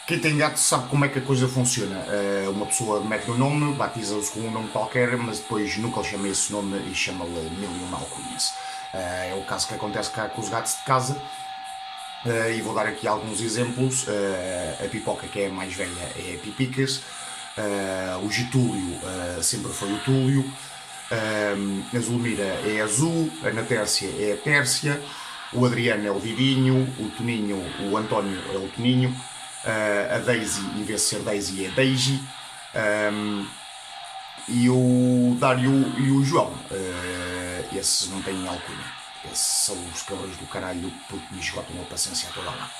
Quem tem gato sabe como é que a coisa funciona. Uma pessoa mete o nome, batiza-os com um nome qualquer, mas depois nunca lhe chama esse nome e chama-lhe mil e uma alcunhas. É o caso que acontece cá com os gatos de casa. E vou dar aqui alguns exemplos. A Pipoca, que é a mais velha, é a Pipicas. O Getúlio sempre foi o Túlio. A Zulmira é a Azul. A Natércia é a Tércia. O Adriano é o Didinho. O Toninho, o António é o Toninho. A Daisy, em vez de ser Daisy, é Daisy. E o Dário e o João, esses não têm alcunha. Esses são os cabrões do caralho porque me esgotam a paciência toda lá.